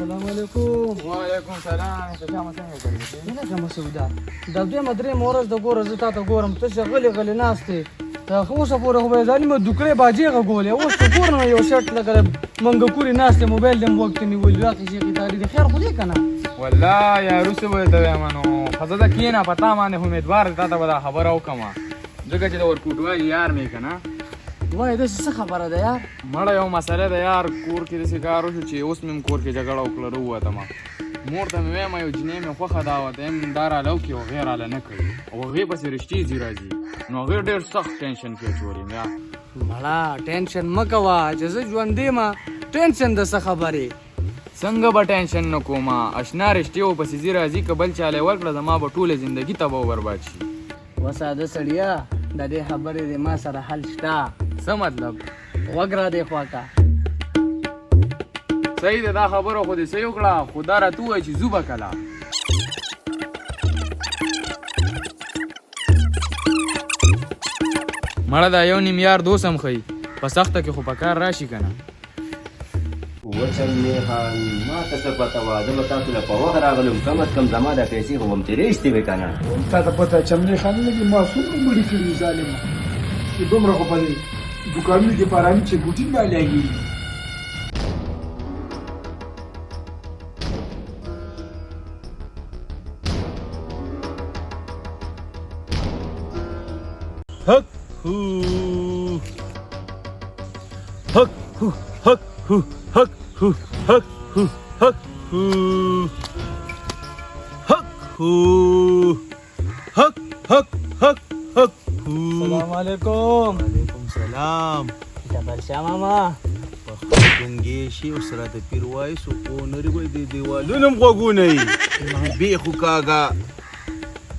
السلام علیکم. وعلیکم سلام. څه کوم څنګه کوي؟ نه کوم سودا. د دوی مدرې مورز د ګور زتا ته ګورم ته شغلې غلې ناشته. ته خو څه پورې خو به ځانې مې دکړې باجی غولې اوس ته ګور نه یو شرط لګره منګه کوري ناشته موبایل دم وخت نیول واقع شي کی تاریخ خیر خو دې کنه. والله یا روسه وې ته مانو خزه کینا پتا باندې امیدوار ته ته ودا خبر او کما ځکه چې ور کوټوي یار مې کنه. وای دا څه خبره ده یار؟ مړه یو مسله ده یار کور کې د سکارو چې اوس مې کور کې جګړه وکړه وته ما مور ته مې ما یو جنې مې خوخه دعوت هم دار الو کې او غیر اله نه کوي او غي پسې رښتې زی راځي نو غیر ډېر سخت ټینشن کې چوري میا مړه ټینشن مکوا چې زه ژوندې ما ټینشن د څه خبره څنګه به ټینشن نه کومه اشنا رښتې او پسې زی راځي کبل چاله ورکړه زما به ټوله ژوندۍ تباہ برباد شي وساده سړیا د دې خبرې د ما سره حل شته. څه مطلب؟ وګرا دی خواکا صحیح ده دا خبره خو دې صحیح وکړه خدا را تو چې زوبه کلا مړه دا یو نیم یار دوسم خي په سخته کې خو په کار راشي کنه. وچمې خان ما ته څه پته وه زه به تاسو له په وخت راغلم کم از کم زما دا پیسې خو به م ترې ایستې وې که نه تا ته پته چمنې خان نه دي ما څومره مړي کړي ظالمه چې دومره خو په دې دوکانونو کې په ارامي چې ګوټي نه لګېږي. Huck hoo, huck hoo, huck hoo, huck hoo, huck hoo, huck hoo, huck hoo, huck huck huck huck hoo. السلام علیکم. وعلیکم سلام. جبل شاه ماما څنګه شي او سره د پیر وای سو کو نری وای دی دیوالونو غوګونه ای به خو کاغا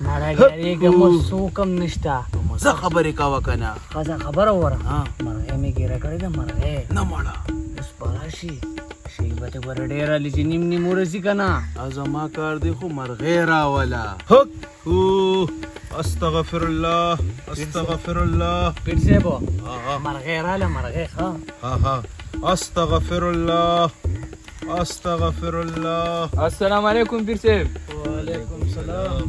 مړه ګریګه مو سوکم نشتا زه خبرې کاوه کنه خزه خبره وره ها مرغه می ګیره کړی دا مرغه نه مړه اوس پراشي شي به ته ور ډیر لږ نیم نیم ورسی کنه ازما کار دی خو مرغه راولا حق هو استغفر الله استغفر الله پیر سیبو ها مرغه رااله مرغه ها ها استغفر الله استغفر الله. السلام علیکم پیر صاحب. وعلیکم السلام.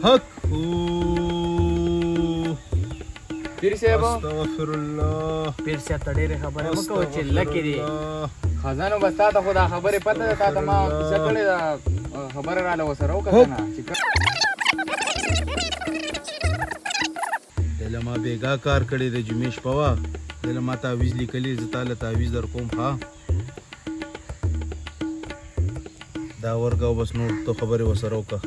حق پیر صاحب استغفر الله. پیر سیب ته ډېرې خبرې مه کوه چې لکې دي خزانو بس تا ته خو دا خبرې پته ده تا ته ما کیسه کړې ده خبره راله ورسره وکړه نه چې دله ما بیګا کار کړی د جمیش په وخت دله ما تعویض لیکلی زه تاله تعویض در کوم ها دا ورګه بس نور ته خبرې ورسره وکړه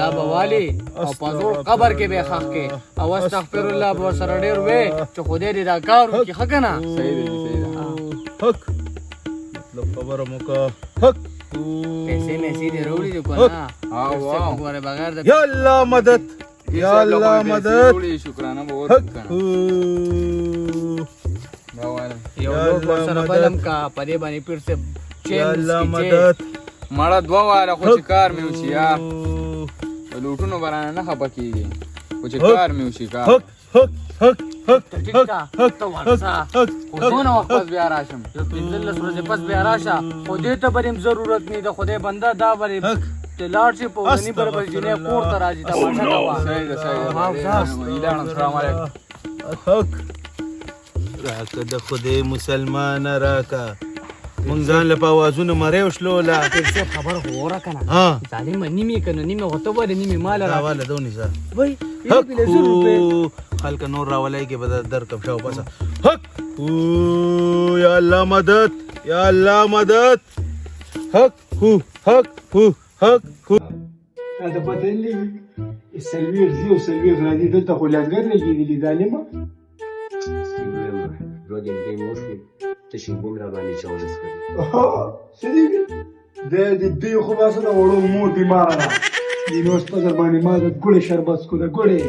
دا بوالی او پزور قبر کې به خخ کې او استغفر الله به سره ډېر وې چې خدای دې دا کار وکړي ښه که نه صحیح دی حق مطلب خبره مو که حق پیسې میسې دې راوړي دي که نه ګوره بغیر د یا الله مدد یا الله مدد شکرانه به حق یو لوټ ورسره بلم کا په دې باندې پیر صاحب یا الله مدد مړه دوه واره خو چې کار مې وشي یا په لوټونو برانه نه خفه کېږي خو چې کار مې وشي کار حق حق حق حق ټیک ده ته ورسه خو څونه وخت پس بیا راشم یو 15 ورځې پس بیا راشه خو دې ته به ضرورت نه د خدای بنده دا به ته لاړ شي په ورني برابر جنې کور ته راځي دا ماشه کوه صحیح ده صحیح ده السلام علیکم حق راکه د خدای مسلمان راکه مونږ ځان له په اوازونو مریو شلوله پیر صاحب خبره خو وره که نه ها ظالمه نیمې که نه نیمې ورته ولې نیمې مال راواله دونې سه وای حق خلک نور راولای کې به در کم شاو پاسه حق یا الله مدد یا الله مدد حق حق حق تا ته پته نه لګي سلویخ زی او سلویخ راځي دلته خو لازګر لګېدلي ظالمه روزین دې موشي ته شي ګوم را باندې چاونس کړي څه دي د دې خو باسه د وړو مور بیماره ده دې نو سپدر باندې ما د ګوړې شربت کو د ګوړې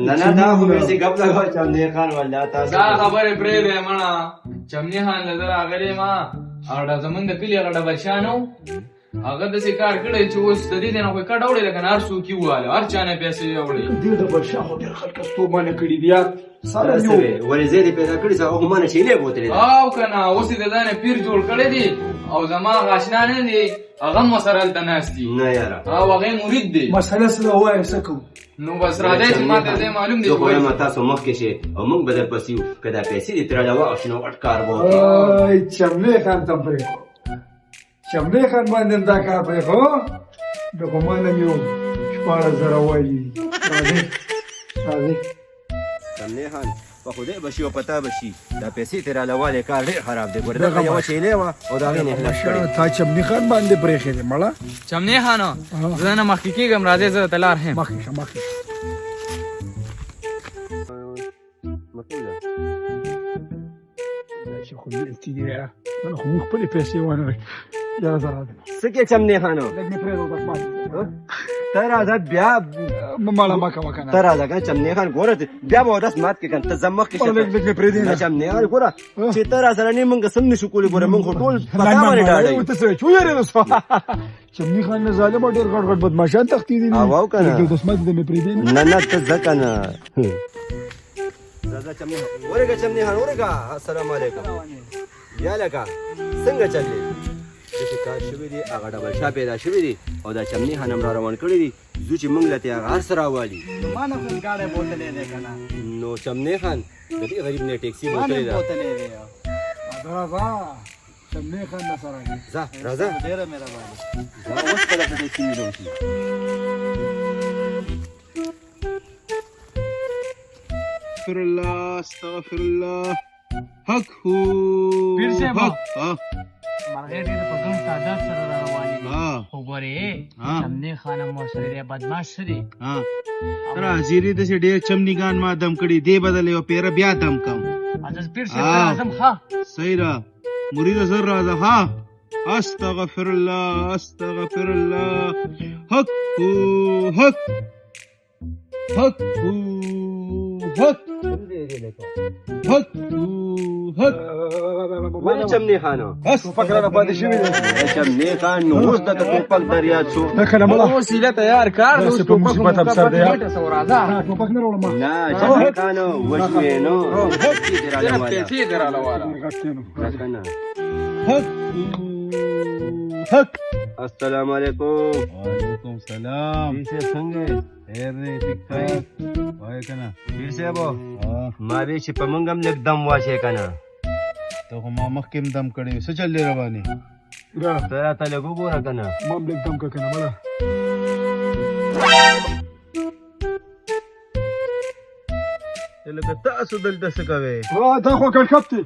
نه نه دا خو به سي غب لگاو چمنې خان والله تاسو دا خبره پرې ده مړه چمنې خان نظر اغلې ما او دا زمونږ د کلی غړ بچانو هغه داسې کار کړی چې اوس د دې نه خو یې کډه وړې ده که نه هر څوک یې وواله هر چا نه پیسې راوړې دې د بادشاه خو ډېر خلک ستومانه کړي دي یار ساده څه یو وې ولې زه دې پیدا کړي زه هغه مانه شیلې بوتلې ده او که نه اوس یې د ځانه پیر جوړ کړی دی او زما هغه اشنا نه دی هغه هم ورسره هلته ناست دي نه یاره او هغه یې مرید دی مسله څه ده ووایه څه کوو نو بس راځئ چې ما ته ځای معلوم دی زه خو وایم تاسو مخکې شئ او موږ به درپسې یو که دا پیسې دې ترې علاوه او شنو غټ کار به وکړو ای چملې خان ته پرېښو چملې خان باندې دا کار پرېښو د خو ما نه مې 14,000 وایي راځئ راځئ سمنې خان په خدای به شي او پتا به شي دا پیسې ترې علاوه کار ډېر خراب دی ګوره دغه یوه شیلې وه او د هغې نه اخلاص کړې تا چمنې خان باندې پرېښې دی مړه چمنې خانو زه نه مخکې کېږم راځئ زه درته لار ښیم مخکې شه مخکې شه چې خو دې تي دی نن خو موږ خپلې پیسې وانه یاره زه راځم څه کې چمنې خانو لږ مې پرېږدو بس ماتې ته راځه بیا مړه مه کوه که نه ته راځه که چمنې خان ګوره بیا به اودس مات کړې که نه ته ځه مخکې شه لږ مې پرېږدې نه نه چمنې خان ګوره چې ته راسره نه موږ سم نشو کولی ګوره موږ خو ټول په تا باندې ډاډه یو ته څه چې ویارېده سو چمنې خان نه ظالمه ډېر غټ غټ بدماشان تښتېدي دي او که نه اوس ماتې ته مې پرېږدې نه نه نه ته ځه که نه ځه چمنې خان ورېږه چمنې خان ورېږه السلام علیکم یا لکه څنګه چل دی داسې کار شوي دي هغه ډبل شا پیدا شوي دي او دا چمنې خان هم را روان کړي دي ځو چې موږ له تې هغه هر څه راوالي ما نه خو ګاډی بوتلې دی که نه نو چمنې خان د دې غریب نه ټیکسي بوتلې ده بوتلې دی راځه چمنې خان نه سره دی ځه راځه ډېره مهرباني ځه اوس کله په ټیکسي ویلو شي استغفر الله استغفر الله حق هو پیر صاحب. حق ها مرغۍ ډېر په ګڼ تعداد سره را روانې دي ها خو ګورې ها. چمنې خان هم ورسره دی بدماش ښه دی ها را زیری د ډېر چمنیګان ما دم کړي دی بدل یو پیره بیا دم کم اجازه پیر صاحب ته راځم ښه صحیح را مرید سر راځه ها استغفر الله استغفر الله حق هو حق حق هو حق حق هو حق ولې چمنې خانو ټوپک رانه پاتې شوي دی چمنې خان نو اوس دته ټوپک در یاد شو نه که نه مړه اوس هیله تیار کار داسې په مصیبت افسر دی یار. سو راځه ټوپک نه راوړم ما نه چمنې خانو وشوې نو پیسې در صرف علاوه پیسې در علاوه غټ دی نو. که نه حق حق السلام علیکم وعلیکم سلام پیسې څنګه خیر دی ټیک ټاک وای کنه پیر صاحب ها ما وی چې په موږ هم لږ دم واچې که نه ته خو ما مخکې هم دم کړی څه چل دی روانې را ته راته لږ وګوره که نه ما هم لږ دم که نه مړه لکه تاسو دلته څه کوئ دا خو کړکپ دی